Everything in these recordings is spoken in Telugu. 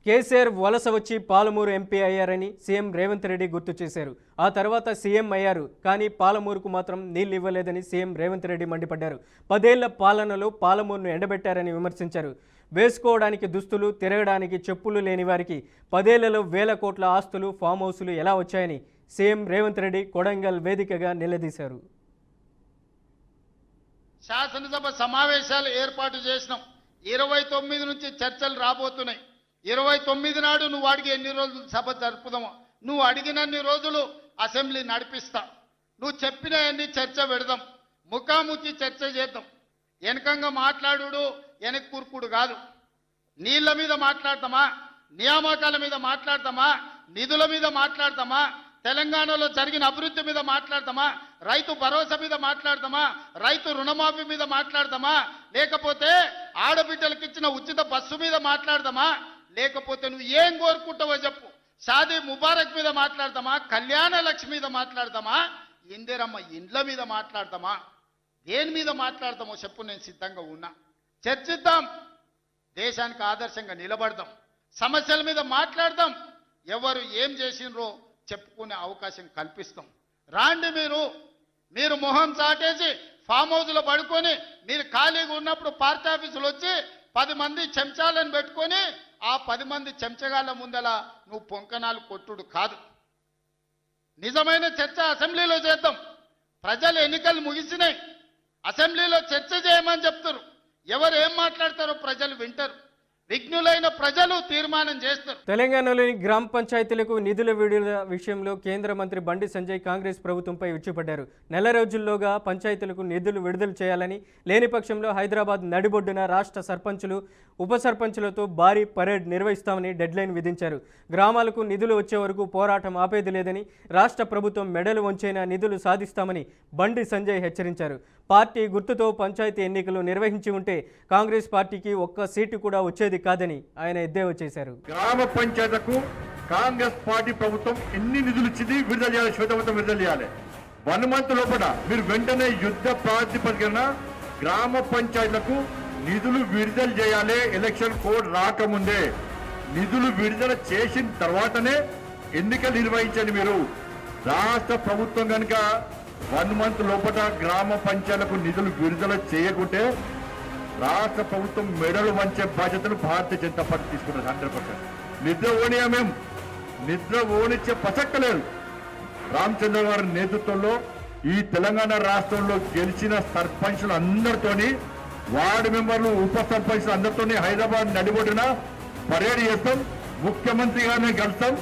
కేసీఆర్ వలస వచ్చి పాలమూరు ఎంపీ అయ్యారని సీఎం రేవంత్ రెడ్డి గుర్తు చేశారు. ఆ తర్వాత సీఎం అయ్యారు, కానీ పాలమూరుకు మాత్రం నీళ్లు ఇవ్వలేదని సీఎం రేవంత్ రెడ్డి మండిపడ్డారు. 10 ఏళ్ల పాలనలో పాలమూరును ఎండబెట్టారని విమర్శించారు. వేసుకోవడానికి దుస్తులు, తిరగడానికి చెప్పులు లేని వారికి 10 ఏళ్లలో వేల కోట్ల ఆస్తులు, ఫామ్ హౌసులు ఎలా వచ్చాయని సీఎం రేవంత్ రెడ్డి కొడంగల్ వేదికగా నిలదీశారు. శాసనసభ సమావేశాలు ఏర్పాటు చేసినాం. 29 నుంచి చర్చలు రాబోతున్నాయి. 29 నాడు నువ్వు అడిగి ఎన్ని రోజులు సభ జరుపుదామో, నువ్వు అడిగినన్ని రోజులు అసెంబ్లీ నడిపిస్తా, నువ్వు చెప్పిన అన్ని చర్చ పెడదాం, ముఖాముఖి చర్చ చేద్దాం. వెనకంగా మాట్లాడు వెనక్కి కూర్పుడు కాదు. నీళ్ల మీద మాట్లాడతామా, నియామకాల మీద మాట్లాడతామా, నిధుల మీద మాట్లాడతామా, తెలంగాణలో జరిగిన అభివృద్ధి మీద మాట్లాడతామా, రైతు భరోసా మీద మాట్లాడతామా, రైతు రుణమాఫీ మీద మాట్లాడతామా, లేకపోతే ఆడబిడ్డలకు ఇచ్చిన ఉచిత బస్సు మీద మాట్లాడతామా, లేకపోతే నువ్వు ఏం కోరుకుంటావో చెప్పు, షాదీ ముబారక్ మీద మాట్లాడతామా, కళ్యాణ లక్ష్మి మీద మాట్లాడతామా, ఇందిరమ్మ ఇండ్ల మీద మాట్లాడతామా, దేని మీద మాట్లాడతామో చెప్పు, నేను సిద్ధంగా ఉన్నా. చర్చిద్దాం, దేశానికి ఆదర్శంగా నిలబడదాం, సమస్యల మీద మాట్లాడదాం, ఎవరు ఏం చేసినరో చెప్పుకునే అవకాశం కల్పిస్తాం. రాండి, మీరు మొహం చాటేసి ఫామ్ హౌస్లో పడుకొని మీరు ఖాళీగా ఉన్నప్పుడు పార్టీ ఆఫీసులు వచ్చి 10 మంది చెంచాలను పెట్టుకొని ఆ 10 మంది చెంచగాళ్ళ ముందల నువ్వు పొంకనాలు కొట్టుడు కాదు. నిజమైన చర్చ అసెంబ్లీలో చేద్దాం. ప్రజలు ఎన్నికలు ముగిసినాయి, అసెంబ్లీలో చర్చ చేయమని చెప్తారు. ఎవరు ఏం మాట్లాడతారో ప్రజలు వింటారు. విఘ్నులైన ప్రజలు తీర్మానం చేస్తారు. తెలంగాణలోని గ్రామ పంచాయతీలకు నిధుల విడుదల విషయంలో కేంద్ర మంత్రి బండి సంజయ్ కాంగ్రెస్ ప్రభుత్వంపై విరుచుపడ్డారు. నెల రోజుల్లోగా పంచాయతీలకు నిధులు విడుదల చేయాలని, లేని పక్షంలో హైదరాబాద్ నడిబొడ్డున రాష్ట్ర సర్పంచులు, ఉప సర్పంచులతో భారీ పరేడ్ నిర్వహిస్తామని డెడ్లైన్ విధించారు. గ్రామాలకు నిధులు వచ్చే వరకు పోరాటం ఆపేది లేదని, రాష్ట్ర ప్రభుత్వం మెడలు వంచైనా నిధులు సాధిస్తామని బండి సంజయ్ హెచ్చరించారు. పార్టీ గుర్తుతో పంచాయతీ ఎన్నికలు నిర్వహించి ఉంటే కాంగ్రెస్ పార్టీకి ఒక్క సీటు కూడా వచ్చేది కాదని ఆయన ఎద్దేవా చేశారు. గ్రామ పంచాయతీలకు కాంగ్రెస్ పార్టీ ప్రభుత్వం ఎన్ని నిధులు ఇచ్చింది విడుదల చేయాలి, శ్వేతపత్రం విడుదల చేయాలి. 1 మంత్ లోపల మీరు వెంటనే యుద్ధ ప్రాతిపదికన గ్రామ పంచాయతీలకు నిధులు విడుదల చేయాలి. ఎలక్షన్ కోడ్ రాకముందే నిధులు విడుదల చేసిన తర్వాతనే ఎన్నికలు నిర్వహించండి. మీరు రాష్ట్ర ప్రభుత్వం కనుక 1 మంత్ లోపల గ్రామ పంచాయతీలకు నిధులు విడుదల చేయకుంటే రాష్ట్ర ప్రభుత్వం మెడలు వంచే బాధ్యతను భారతీయ జనతా పార్టీ తీసుకున్నారు. 100%. నిద్ర ఓనియా మేము నిద్ర ఓనిచ్చే ప్రసక్తి లేదు. రామచంద్ర గారి నేతృత్వంలో ఈ తెలంగాణ రాష్ట్రంలో గెలిచిన సర్పంచులు అందరితోని, వార్డు మెంబర్లు, ఉప సర్పంచులు అందరితోని హైదరాబాద్ నడిబొడ్డున పరేడ్ చేస్తాం. ముఖ్యమంత్రి గారిని కలుస్తాం.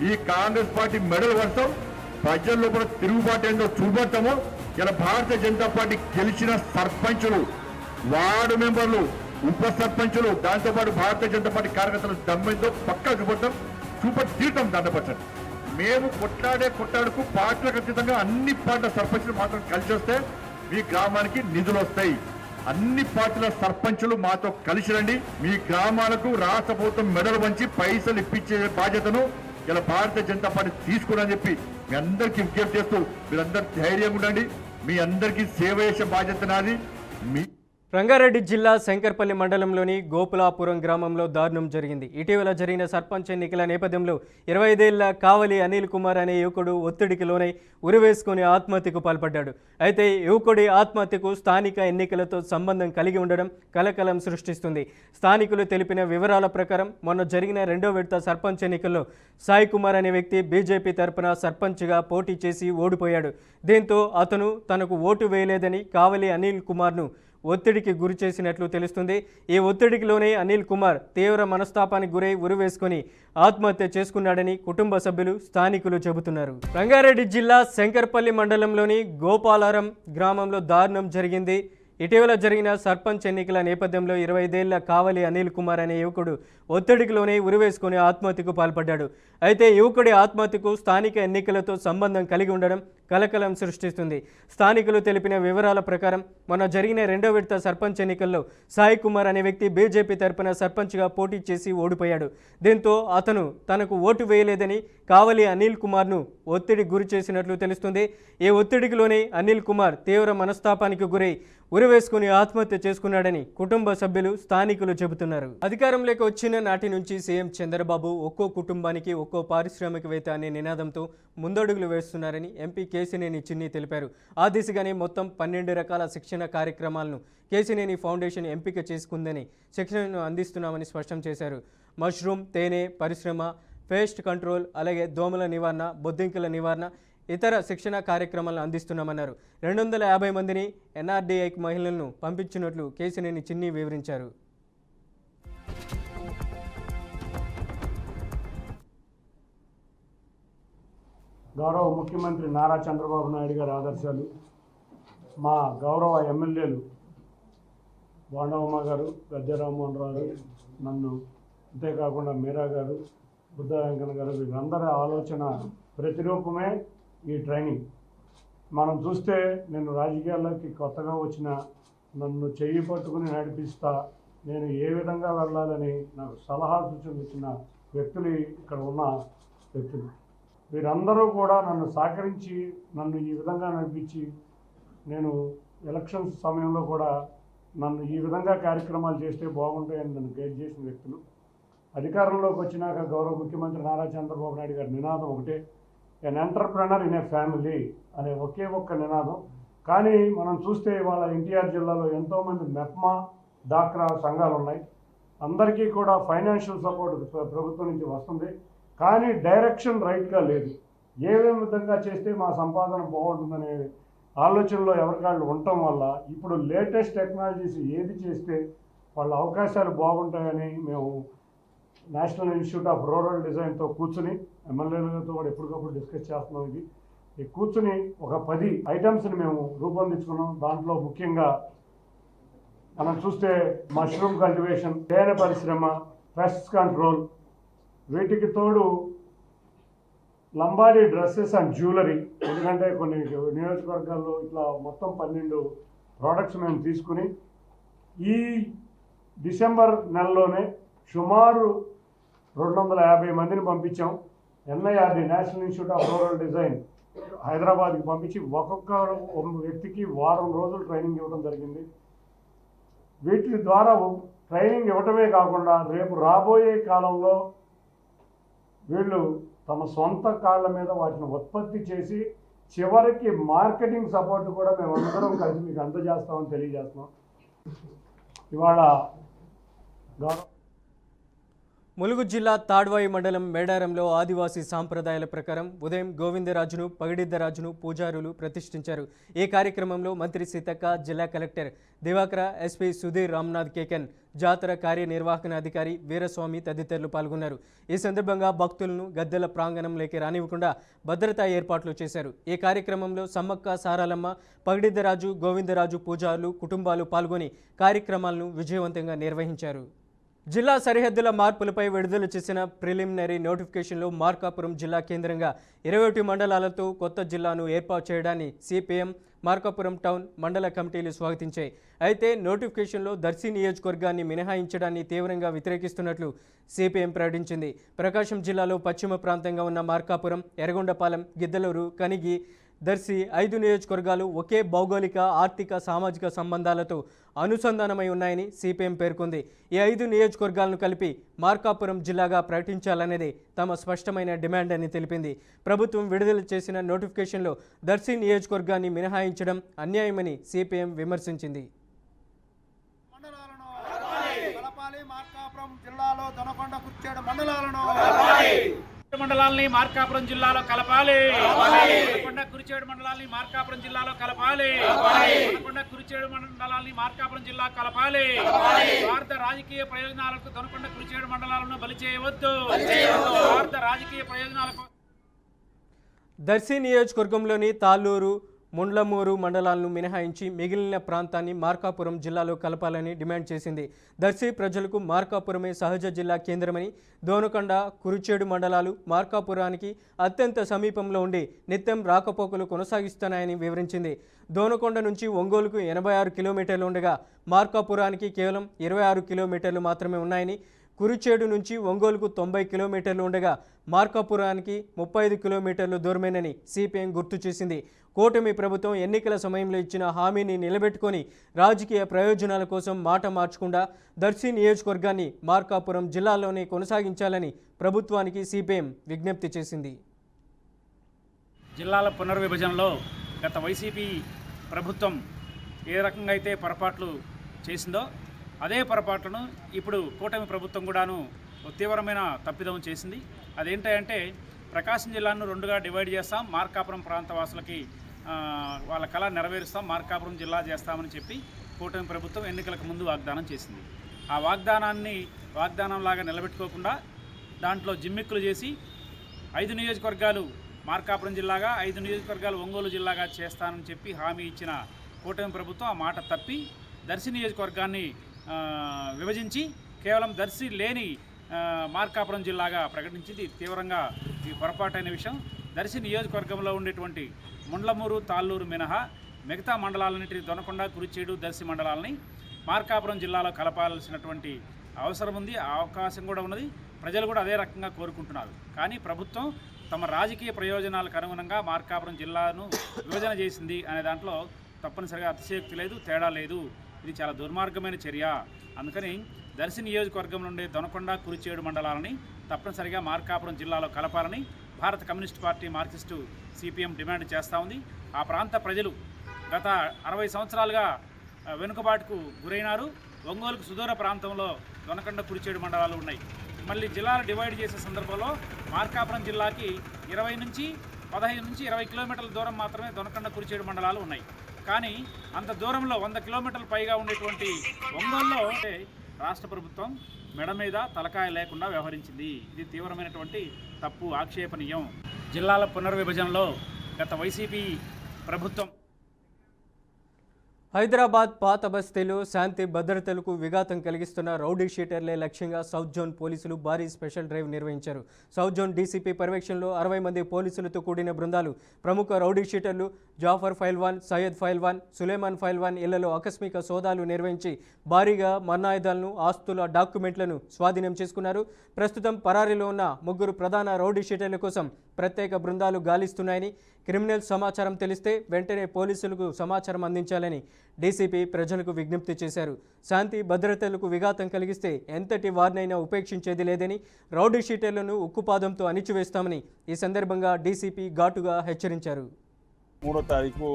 ఈ కాంగ్రెస్ పార్టీ మెడలు వంచాం. ప్రజల లోపల తిరుగుబాటు ఏందో చూపెడతాము. ఇలా భారతీయ జనతా పార్టీ గెలిచిన సర్పంచులు, వార్డు మెంబర్లు, ఉప సర్పంచులు, దాంతోపాటు భారతీయ జనతా పార్టీ కార్యకర్తలు దమ్మెంతో పక్కా చూపట్టి తీర్థం దండపరచండి. మేము కొట్లాడుకు పార్టీలకు ఖచ్చితంగా అన్ని పార్టీల సర్పంచులు మాత్రం కలిసి వస్తే మీ గ్రామానికి నిధులు వస్తాయి. అన్ని పార్టీల సర్పంచులు మాతో కలిసి రండి. మీ గ్రామాలకు రాష్ట్ర ప్రభుత్వం మెడలు వంచి పైసలు ఇప్పించే బాధ్యతను ఇలా భారతీయ జనతా పార్టీ తీసుకుని చెప్పి మీ అందరికీ విజ్ఞప్తి చేస్తూ మీరందరూ ధైర్యంగా ఉండండి. మీ అందరికీ సేవ చేసే బాధ్యత నాది. రంగారెడ్డి జిల్లా శంకర్పల్లి మండలంలోని గోపులాపురం గ్రామంలో దారుణం జరిగింది. ఇటీవల జరిగిన సర్పంచ్ ఎన్నికల నేపథ్యంలో 25 ఏళ్ల కావలి అనిల్ కుమార్ అనే యువకుడు ఒత్తిడికి లోనై ఉరివేసుకుని ఆత్మహత్యకు పాల్పడ్డాడు. అయితే యువకుడి ఆత్మహత్యకు స్థానిక ఎన్నికలతో సంబంధం కలిగి ఉండడం కలకలం సృష్టిస్తుంది. స్థానికులు తెలిపిన వివరాల ప్రకారం మొన్న జరిగిన 2వ విడత సర్పంచ్ ఎన్నికల్లో సాయి కుమార్ అనే వ్యక్తి బీజేపీ తరపున సర్పంచ్గా పోటీ చేసి ఓడిపోయాడు. దీంతో అతను తనకు ఓటు వేయలేదని కావలి అనిల్ కుమార్ను ఒత్తిడికి గురి చేసినట్లు తెలుస్తుంది. ఈ ఒత్తిడికిలోనే అనిల్ కుమార్ తీవ్ర మనస్తాపానికి గురై ఉరివేసుకొని ఆత్మహత్య చేసుకున్నాడని కుటుంబ సభ్యులు, స్థానికులు చెబుతున్నారు. రంగారెడ్డి జిల్లా శంకర్పల్లి మండలంలోని గోపాలారం గ్రామంలో దారుణం జరిగింది. ఇటీవల జరిగిన సర్పంచ్ ఎన్నికల నేపథ్యంలో 25 ఏళ్ల కావలి అనిల్ కుమార్ అనే యువకుడు ఒత్తిడికిలోనే ఉరివేసుకుని ఆత్మహత్యకు పాల్పడ్డాడు. అయితే యువకుడి ఆత్మహత్యకు స్థానిక ఎన్నికలతో సంబంధం కలిగి ఉండడం కలకలం సృష్టిస్తుంది. స్థానికులు తెలిపిన వివరాల ప్రకారం మొన్న జరిగిన 2వ విడత సర్పంచ్ ఎన్నికల్లో సాయి కుమార్ అనే వ్యక్తి బీజేపీ తరపున సర్పంచ్గా పోటీ చేసి ఓడిపోయాడు. దీంతో అతను తనకు ఓటు వేయలేదని కావలి అనిల్ కుమార్ను ఒత్తిడి గురి చేసినట్లు తెలుస్తుంది. ఈ ఒత్తిడికిలోనే అనిల్ కుమార్ తీవ్ర మనస్తాపానికి గురై ఉరివేసుకుని ఆత్మహత్య చేసుకున్నాడని కుటుంబ సభ్యులు స్థానికులు చెబుతున్నారు. అధికారంలోకి వచ్చిన నాటి నుంచి సీఎం చంద్రబాబు ఒక్కో కుటుంబానికి ఒక్కో పారిశ్రామికవేత్త అనే నినాదంతో ముందడుగులు వేస్తున్నారని ఎంపీ కేశినేని చిన్ని తెలిపారు. ఆ దిశగానే మొత్తం 12 రకాల శిక్షణ కార్యక్రమాలను కేశినేని ఫౌండేషన్ ఎంపిక చేసుకుందని శిక్షణను అందిస్తున్నామని స్పష్టం చేశారు. మష్రూమ్, తేనె పరిశ్రమ, పేస్ట్ కంట్రోల్, అలాగే దోమల నివారణ, బొద్దింకల నివారణ, ఇతర శిక్షణ కార్యక్రమాలను అందిస్తున్నామన్నారు. 250 మందిని ఎన్ఆర్డీఐ మహిళలను పంపించినట్లు కేశినేని చిన్ని వివరించారు. గౌరవ ముఖ్యమంత్రి నారా చంద్రబాబు నాయుడు గారి ఆదర్శాలు, మా గౌరవ ఎమ్మెల్యేలు బాండవమ్మ గారు, గద్దె రామ్మోహన్ రావు గారు, నన్ను అంతేకాకుండా మీరా గారు, బుద్ధ వెంకన్న గారు, వీరందరి ఆలోచన ప్రతిరూపమే ఈ ట్రైనింగ్. మనం చూస్తే నేను రాజకీయాల్లోకి కొత్తగా వచ్చిన నన్ను చెయ్యి పట్టుకుని నడిపిస్తా, నేను ఏ విధంగా వెళ్ళాలని నాకు సలహా సూచనలు ఇచ్చిన వ్యక్తులు ఇక్కడ ఉన్న వ్యక్తులు. వీరందరూ కూడా నన్ను సహకరించి నన్ను ఈ విధంగా నడిపించి, నేను ఎలక్షన్స్ సమయంలో కూడా నన్ను ఈ విధంగా కార్యక్రమాలు చేస్తే బాగుంటాయని నన్ను గైడ్ చేసిన వ్యక్తులు. అధికారంలోకి వచ్చినాక గౌరవ ముఖ్యమంత్రి నారా చంద్రబాబు నాయుడు గారి నినాదం ఒకటే, ఎన్ ఎంటర్ప్రెనర్ ఇన్ ఏ ఫ్యామిలీ అనే ఒకే ఒక్క నినాదం. కానీ మనం చూస్తే ఇవాళ ఎన్టీఆర్ జిల్లాలో ఎంతోమంది మెప్మా, డాక్రా సంఘాలు ఉన్నాయి. అందరికీ కూడా ఫైనాన్షియల్ సపోర్ట్ ప్రభుత్వం నుంచి వస్తుంది. కానీ డైరెక్షన్ రైట్గా లేదు. ఏ విధంగా చేస్తే మా సంపాదన బాగుంటుందనే ఆలోచనలో ఎవరికాళ్ళు ఉండటం వల్ల ఇప్పుడు లేటెస్ట్ టెక్నాలజీస్ ఏది చేస్తే వాళ్ళ అవకాశాలు బాగుంటాయని మేము నేషనల్ ఇన్స్టిట్యూట్ ఆఫ్ రూరల్ డిజైన్తో కూర్చుని ఎమ్మెల్యేలతో కూడా ఎప్పటికప్పుడు డిస్కస్ చేస్తున్నాం. ఇది కూర్చుని ఒక 10 ఐటమ్స్ని మేము రూపొందించుకున్నాం. దాంట్లో ముఖ్యంగా మనం చూస్తే మష్రూమ్ కల్టివేషన్, తేనె పరిశ్రమ, పెస్ట్ కంట్రోల్, వీటికి తోడు లంబాడీ డ్రెస్సెస్ అండ్ జ్యువెలరీ. ఎందుకంటే కొన్ని నియోజకవర్గాల్లో ఇట్లా మొత్తం 12 ప్రోడక్ట్స్ మేము తీసుకుని ఈ డిసెంబర్ నెలలోనే సుమారు 250 మందిని పంపించాం. NIRD national institute of rural design హైదరాబాద్కి పంపించి ఒక్కొక్క వ్యక్తికి వారం రోజులు ట్రైనింగ్ ఇవ్వడం జరిగింది. వీటి ద్వారా ట్రైనింగ్ ఇవ్వటమే కాకుండా రేపు రాబోయే కాలంలో వీళ్ళు తమ సొంత కాళ్ళ మీద వాటిని ఉత్పత్తి చేసి చివరికి మార్కెటింగ్ సపోర్ట్ కూడా మేమందరం కలిసి మీకు అందజేస్తామని తెలియజేస్తున్నాం. ఇవాళ ములుగు జిల్లా తాడ్వాయి మండలం మేడారంలో ఆదివాసీ సాంప్రదాయాల ప్రకారం ఉదయం గోవిందరాజును, పగిడిద్దరాజును పూజారులు ప్రతిష్ఠించారు. ఈ కార్యక్రమంలో మంత్రి సీతక్క, జిల్లా కలెక్టర్ దివాకర, ఎస్పీ సుధీర్ రామ్నాథ్ కేకన్, జాతర కార్యనిర్వహణాధికారి వీరస్వామి తదితరులు పాల్గొన్నారు. ఈ సందర్భంగా భక్తులను గద్దెల ప్రాంగణంలోకి రానివ్వకుండా భద్రతా ఏర్పాట్లు చేశారు. ఈ కార్యక్రమంలో సమ్మక్క సారాలమ్మ, పగిడిద్దరాజు, గోవిందరాజు పూజారులు కుటుంబాలు పాల్గొని కార్యక్రమాలను విజయవంతంగా నిర్వహించారు. జిల్లా సరిహద్దుల మార్పులపై విడుదల చేసిన ప్రిలిమినరీ నోటిఫికేషన్లో మార్కాపురం జిల్లా కేంద్రంగా 21 మండలాలతో కొత్త జిల్లాను ఏర్పాటు చేయడాన్ని సిపిఎం, మార్కాపురం టౌన్ మండల కమిటీలు స్వాగతించాయి. అయితే నోటిఫికేషన్లో దర్శి నియోజకవర్గాన్ని మినహాయించడాన్ని తీవ్రంగా వ్యతిరేకిస్తున్నట్లు సిపిఎం ప్రకటించింది. ప్రకాశం జిల్లాలో పశ్చిమ ప్రాంతంగా ఉన్న మార్కాపురం, ఎర్రగొండపాలెం, గిద్దలూరు, కనిగి, దర్శి 5 నియోజకవర్గాలు ఒకే భౌగోళిక, ఆర్థిక, సామాజిక సంబంధాలతో అనుసంధానమై ఉన్నాయని సిపిఎం పేర్కొంది. ఈ 5 నియోజకవర్గాలను కలిపి మార్కాపురం జిల్లాగా ప్రకటించాలనేది తమ స్పష్టమైన డిమాండ్ అని తెలిపింది. ప్రభుత్వం విడుదల చేసిన నోటిఫికేషన్లో దర్శి నియోజకవర్గాన్ని మినహాయించడం అన్యాయమని సిపిఎం విమర్శించింది. మండలాల్ని మార్కాపురం జిల్లాలో కలపాలి. కురిచేడు మండలాల్ని మార్కాపురం జిల్లాలో కలపాలి. కురిచేడు మండలాల్ని మార్కాపురం జిల్లా కలపాలి. భారత రాజకీయ ప్రయోజనాలకు దొనకొండ కురిచేడు మండలాలను బలి చేయవద్దు. భారత రాజకీయ ప్రయోజనాలకు దర్శి నియోజకవర్గంలోని తాళ్ళూరు, ముండ్లమూరు మండలాలను మినహాయించి మిగిలిన ప్రాంతాన్ని మార్కాపురం జిల్లాలో కలపాలని డిమాండ్ చేసింది. దర్శి ప్రజలకు మార్కాపురమే సహజ జిల్లా కేంద్రమని, దోనకొండ, కురిచేడు మండలాలు మార్కాపురానికి అత్యంత సమీపంలో ఉండి నిత్యం రాకపోకలు కొనసాగిస్తున్నాయని వివరించింది. దోనకొండ నుంచి ఒంగోలుకు 86 కిలోమీటర్లు ఉండగా మార్కాపురానికి కేవలం 26 కిలోమీటర్లు మాత్రమే ఉన్నాయని, కురిచేడు నుంచి ఒంగోలుకు 90 కిలోమీటర్లు ఉండగా మార్కాపురానికి 35 కిలోమీటర్లు దూరమేనని సిపిఎం గుర్తు చేసింది. కూటమి ప్రభుత్వం ఎన్నికల సమయంలో ఇచ్చిన హామీని నిలబెట్టుకొని రాజకీయ ప్రయోజనాల కోసం మాట మార్చకుండా దర్శి నియోజకవర్గాన్ని మార్కాపురం జిల్లాలోనే కొనసాగించాలని ప్రభుత్వానికి సిపిఎం విజ్ఞప్తి చేసింది. జిల్లాల పునర్విభజనలో గత వైసీపీ ప్రభుత్వం ఏ రకంగా అయితే పొరపాట్లు చేసిందో అదే పొరపాట్లను ఇప్పుడు కూటమి ప్రభుత్వం కూడాను తీవ్రమైన తప్పిదం చేసింది. అదేంటంటే ప్రకాశం జిల్లాను రెండుగా డివైడ్ చేస్తాం, మార్కాపురం ప్రాంత వాసులకి వాళ్ళ కళ నెరవేరుస్తాం, మార్కాపురం జిల్లా చేస్తామని చెప్పి కూటమి ప్రభుత్వం ఎన్నికలకు ముందు వాగ్దానం చేసింది. ఆ వాగ్దానంలాగా నిలబెట్టుకోకుండా దాంట్లో జిమ్మిక్కులు చేసి 5 నియోజకవర్గాలు మార్కాపురం జిల్లాగా, 5 నియోజకవర్గాలు ఒంగోలు జిల్లాగా చేస్తానని చెప్పి హామీ ఇచ్చిన కూటమి ప్రభుత్వం ఆ మాట తప్పి దర్శి నియోజకవర్గాన్ని విభజించి కేవలం దర్శి లేని మార్కాపురం జిల్లాగా ప్రకటించింది. తీవ్రంగా ఈ పొరపాటైన విషయం. దర్శి నియోజకవర్గంలో ఉండేటువంటి ముండ్లమూరు, తాళ్ళూరు మినహా మిగతా మండలాలన్నింటినీ దొనకొండ, కురిచేడు, దర్శి మండలాలని మార్కాపురం జిల్లాలో కలపాల్సినటువంటి అవసరం ఉంది, అవకాశం కూడా ఉన్నది. ప్రజలు కూడా అదే రకంగా కోరుకుంటున్నారు. కానీ ప్రభుత్వం తమ రాజకీయ ప్రయోజనాలకు అనుగుణంగా మార్కాపురం జిల్లాను విభజన చేసింది అనే దాంట్లో తప్పనిసరిగా అతిశయోక్తి లేదు, తేడా లేదు. ఇది చాలా దుర్మార్గమైన చర్య. అందుకని దర్శి నియోజకవర్గంలో ఉండే దొనకొండ, కురిచేడు మండలాలని తప్పనిసరిగా మార్కాపురం జిల్లాలో కలపాలని భారత communist party Marxist CPM demand చేస్తూ ఉంది. ఆ ప్రాంత ప్రజలు గత 60 సంవత్సరాలుగా వెనుకబాటుకు గురైనారు. ఒంగోలుకు సుదూర ప్రాంతంలో దొనకొండ, కురిచేడు మండలాలు ఉన్నాయి. మళ్ళీ జిల్లాలు డివైడ్ చేసే సందర్భంలో మార్కాపురం జిల్లాకి 15 నుంచి 20 కిలోమీటర్ల దూరం మాత్రమే దొనకొండ, కురిచేడు మండలాలు ఉన్నాయి. కానీ అంత దూరంలో 100 కిలోమీటర్ల పైగా ఉండేటువంటి ఒంగోలులో రాష్ట్ర ప్రభుత్వం మెడ మీద తలకాయ లేకుండా వ్యవహరించింది. ఇది తీవ్రమైనటువంటి తప్పు, ఆక్షేపణీయం. జిల్లాల పునర్విభజనలో గత వైసీపీ ప్రభుత్వం హైదరాబాద్ పాత బస్తీలో శాంతి భద్రతలకు విఘాతం కలిగిస్తున్న రౌడీ షీటర్లే లక్ష్యంగా సౌత్ జోన్ పోలీసులు భారీ స్పెషల్ డ్రైవ్ నిర్వహించారు. సౌత్ జోన్ డీసీపీ పర్యవేక్షణలో 60 మంది పోలీసులతో కూడిన బృందాలు ప్రముఖ రౌడీ షీటర్లు జాఫర్ ఫైల్వాన్, సయ్యద్ ఫైల్వాన్, సులేమాన్ ఫైల్వాన్ ఇళ్లలో ఆకస్మిక సోదాలు నిర్వహించి భారీగా మరణాయుధాలను, ఆస్తుల డాక్యుమెంట్లను స్వాధీనం చేసుకున్నారు. ప్రస్తుతం పరారీలో ఉన్న 3 ప్రధాన రౌడీ షీటర్ల కోసం ప్రత్యేక బృందాలు గాలిస్తున్నాయని, క్రిమినల్ సమాచారం తెలిస్తే వెంటనే పోలీసులకు సమాచారం అందించాలని డీసీపీ ప్రజలకు విజ్ఞప్తి చేశారు. శాంతి భద్రతలకు విఘాతం కలిగిస్తే ఎంతటి వారినైనా ఉపేక్షించేది లేదని, రౌడీ షీటర్లను ఉక్కుపాదంతో అణిచివేస్తామని ఈ సందర్భంగా డీసీపీ ఘాటుగా హెచ్చరించారు. 3వ తారీఖు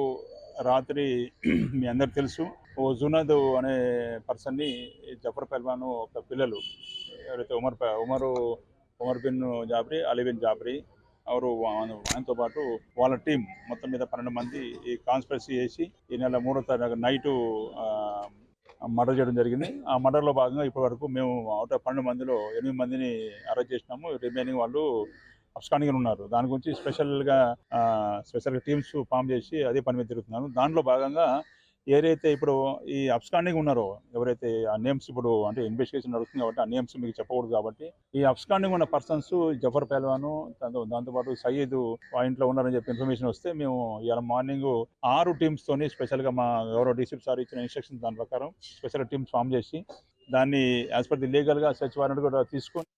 రాత్రి మీ అందరికి తెలుసు, ఓ జునద్ అనే పర్సన్ని జఫర్ పహల్వాన్ ఒక పిల్లలు ఎవరైతే ఉమర్ బిన్ జాబ్రీ, అలీ బిన్ జాబ్రీ ಅವರು ఆయనతో పాటు వాళ్ళ టీం మొత్తం మీద 12 మంది ఈ కాన్స్పిరసీ చేసి ఈ నెల 3వ తారీఖు నైటు మర్డర్ చేయడం జరిగింది. ఆ మర్డర్లో భాగంగా ఇప్పటి వరకు మేము అవుట్ ఆఫ్ 12 మందిలో 8 మందిని అరెస్ట్ చేసినాము. రిమైనింగ్ వాళ్ళు అబ్స్కాండింగ్ ఉన్నారు. దాని గురించి స్పెషల్గా టీమ్స్ ఫామ్ చేసి అదే పని మీద తిరుగుతున్నాను. దాంట్లో భాగంగా ఏదైతే ఇప్పుడు ఈ అబ్స్కాండింగ్ ఉన్నారో ఎవరైతే ఆ నేమ్స్ ఇప్పుడు అంటే ఇన్వెస్టిగేషన్ నడుస్తుంది కాబట్టి ఆ నేమ్స్ మీకు చెప్పకూడదు కాబట్టి ఈ అబ్స్కాండింగ్ ఉన్న పర్సన్స్ జఫర్ పహల్వాను, దాంతోపాటు సయ్యద్ ఆ ఇంట్లో ఉన్నారని చెప్పి ఇన్ఫర్మేషన్ వస్తే మేము ఇవాళ మార్నింగ్ 6 టీమ్స్తోని స్పెషల్గా మా గౌరవ డీసీపీ సార్ ఇచ్చిన ఇన్స్ట్రక్షన్స్ దాని ప్రకారం స్పెషల్ టీమ్స్ ఫామ్ చేసి దాన్ని యాజ్ పర్ ది లీగల్గా సెర్చ్ వారెంట్ కూడా తీసుకొని